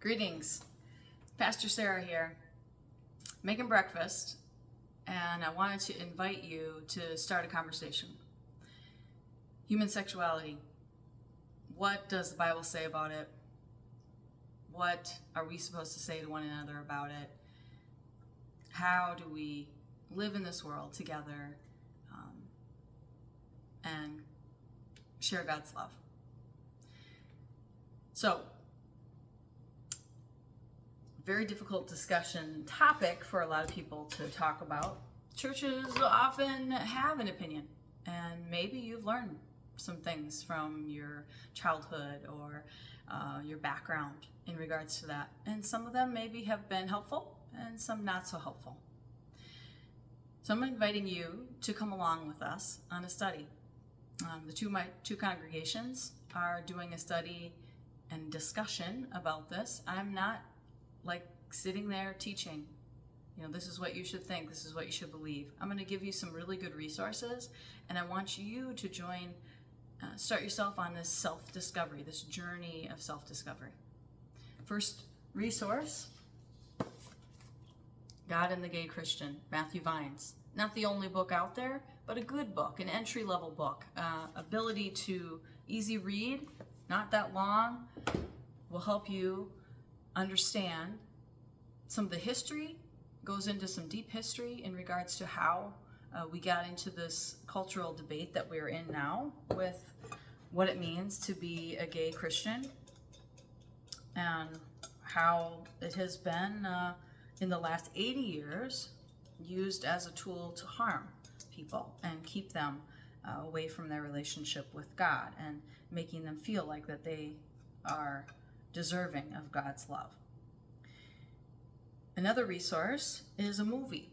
Greetings, Pastor Sara here, making breakfast, and I wanted to invite you to start a conversation. Human sexuality. What does the Bible say about it? What are we supposed to say to one another about it? How do we live in this world together and share God's love? So, very difficult discussion topic for a lot of people to talk about. Churches often have an opinion, and maybe you've learned some things from your childhood or your background in regards to that. And some of them maybe have been helpful and some not so helpful. So I'm inviting you to come along with us on a study. My two congregations are doing a study and discussion about this. I'm not like sitting there teaching, this is what you should think, this is what you should believe. I'm going to give you some really good resources, and I want you to start yourself on this self-discovery, this journey of self-discovery. First resource, God and the Gay Christian, Matthew Vines. Not the only book out there, but a good book, an entry-level book. Ability to easy read, not that long, will help you understand some of the history, goes into some deep history in regards to how we got into this cultural debate that we're in now with what it means to be a gay Christian and how it has been in the last 80 years used as a tool to harm people and keep them away from their relationship with God and making them feel like that they are deserving of God's love. Another resource is a movie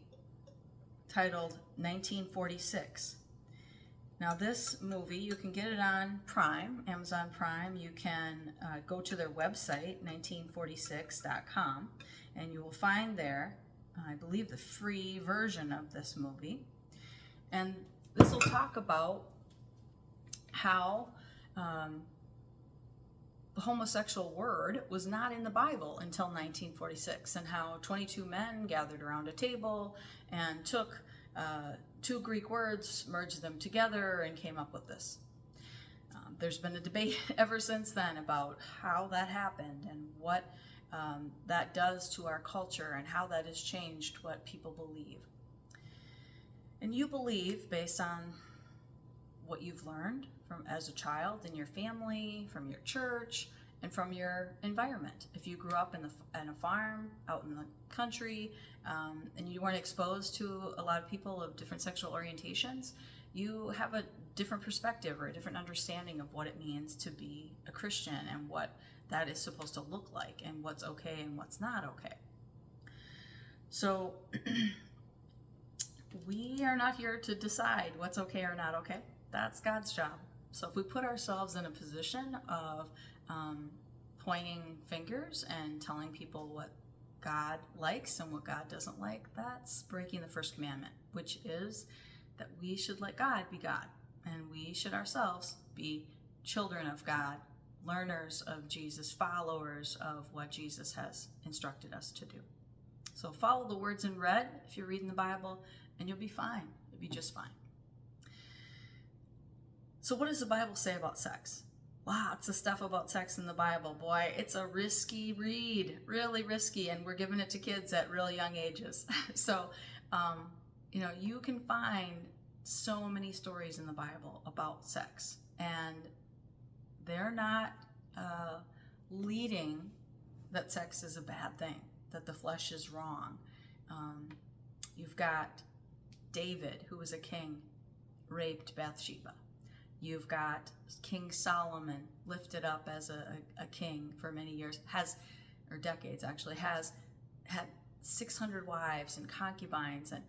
titled 1946. Now this movie, you can get it on Prime, Amazon Prime. You can go to their website, 1946.com, and you will find there, I believe, the free version of this movie. And this will talk about how the homosexual word was not in the Bible until 1946, and how 22 men gathered around a table and took two Greek words, merged them together, and came up with this. There's been a debate ever since then about how that happened and what that does to our culture and how that has changed what people believe. And you believe based on what you've learned from as a child in your family, from your church, and from your environment. If you grew up in a farm, out in the country, and you weren't exposed to a lot of people of different sexual orientations, you have a different perspective or a different understanding of what it means to be a Christian and what that is supposed to look like and what's okay and what's not okay. So we are not here to decide what's okay or not okay. That's God's job. So if we put ourselves in a position of pointing fingers and telling people what God likes and what God doesn't like, that's breaking the first commandment, which is that we should let God be God, and we should ourselves be children of God, learners of Jesus, followers of what Jesus has instructed us to do. So follow the words in red if you're reading the Bible, and you'll be fine. You'll be just fine. So what does the Bible say about sex? Lots of stuff about sex in the Bible. Boy, it's a risky read, really risky, and we're giving it to kids at really young ages. So, you can find so many stories in the Bible about sex, and they're not leading that sex is a bad thing, that the flesh is wrong. You've got David, who was a king, raped Bathsheba. You've got King Solomon, lifted up as a king for many years, decades actually, has had 600 wives and concubines, and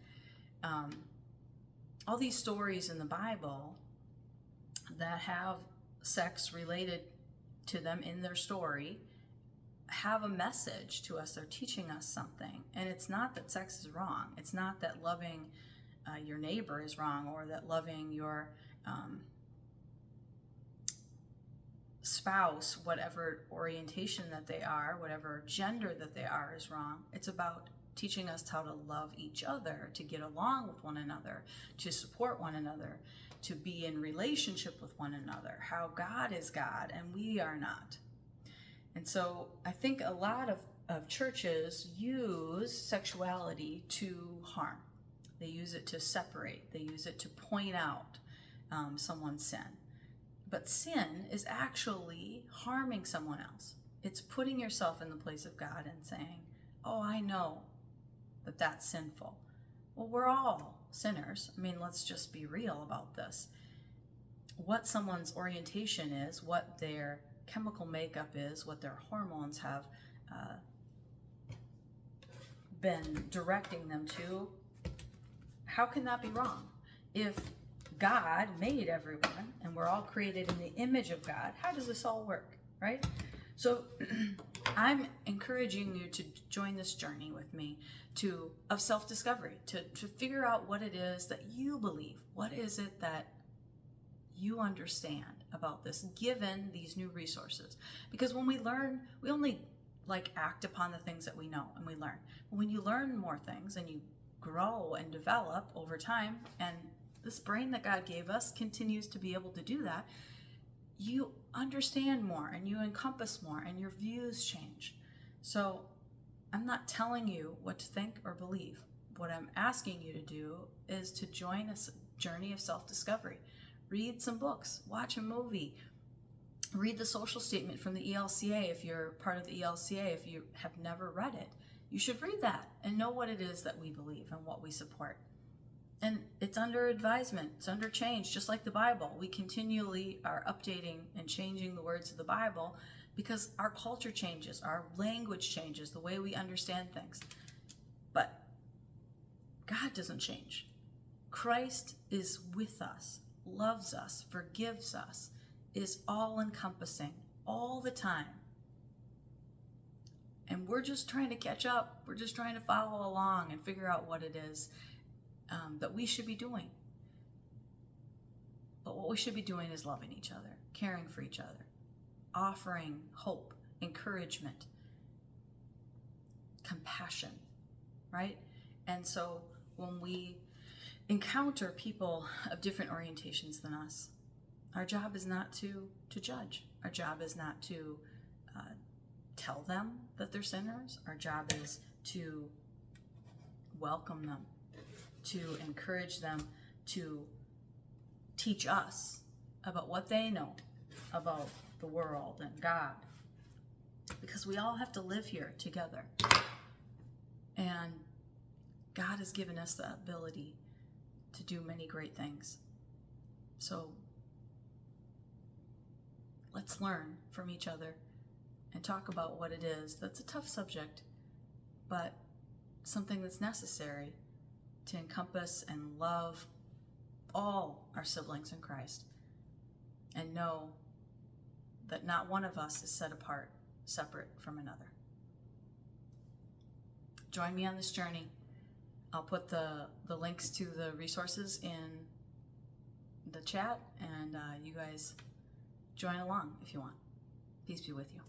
all these stories in the Bible that have sex related to them in their story have a message to us. They're teaching us something. And it's not that sex is wrong. It's not that loving your neighbor is wrong, or that loving your spouse, whatever orientation that they are, whatever gender that they are, is wrong. It's about teaching us how to love each other, to get along with one another, to support one another, to be in relationship with one another, how God is God and we are not. And so I think a lot of churches use sexuality to harm. They use it to separate. They use it to point out someone's sin. But sin is actually harming someone else. It's putting yourself in the place of God and saying, oh, I know that that's sinful. Well, we're all sinners. I mean, let's just be real about this. What someone's orientation is, what their chemical makeup is, what their hormones have been directing them to, how can that be wrong? If God made everyone and we're all created in the image of God, how does this all work, right? So I'm encouraging you to join this journey with me of self-discovery, to figure out what it is that you believe. What is it that you understand about this, given these new resources? Because when we learn, we only act upon the things that we know and we learn. But when you learn more things and you grow and develop over time, and this brain that God gave us continues to be able to do that, you understand more and you encompass more and your views change. So I'm not telling you what to think or believe. What I'm asking you to do is to join a journey of self-discovery. Read some books, watch a movie, read the social statement from the ELCA if you're part of the ELCA. If you have never read it, you should read that and know what it is that we believe and what we support. And it's under advisement, it's under change, just like the Bible. We continually are updating and changing the words of the Bible because our culture changes, our language changes, the way we understand things. But God doesn't change. Christ is with us, loves us, forgives us, is all-encompassing all the time. And we're just trying to catch up. We're just trying to follow along and figure out what it is that we should be doing. But what we should be doing is loving each other, caring for each other, offering hope, encouragement, compassion, right? And so when we encounter people of different orientations than us, our job is not to judge. Our job is not to tell them that they're sinners. Our job is to welcome them, to encourage them, to teach us about what they know about the world and God. Because we all have to live here together. And God has given us the ability to do many great things. So let's learn from each other and talk about what it is. That's a tough subject, but something that's necessary to encompass and love all our siblings in Christ and know that not one of us is set apart, separate from another. Join me on this journey. I'll put the links to the resources in the chat, and you guys join along if you want. Peace be with you.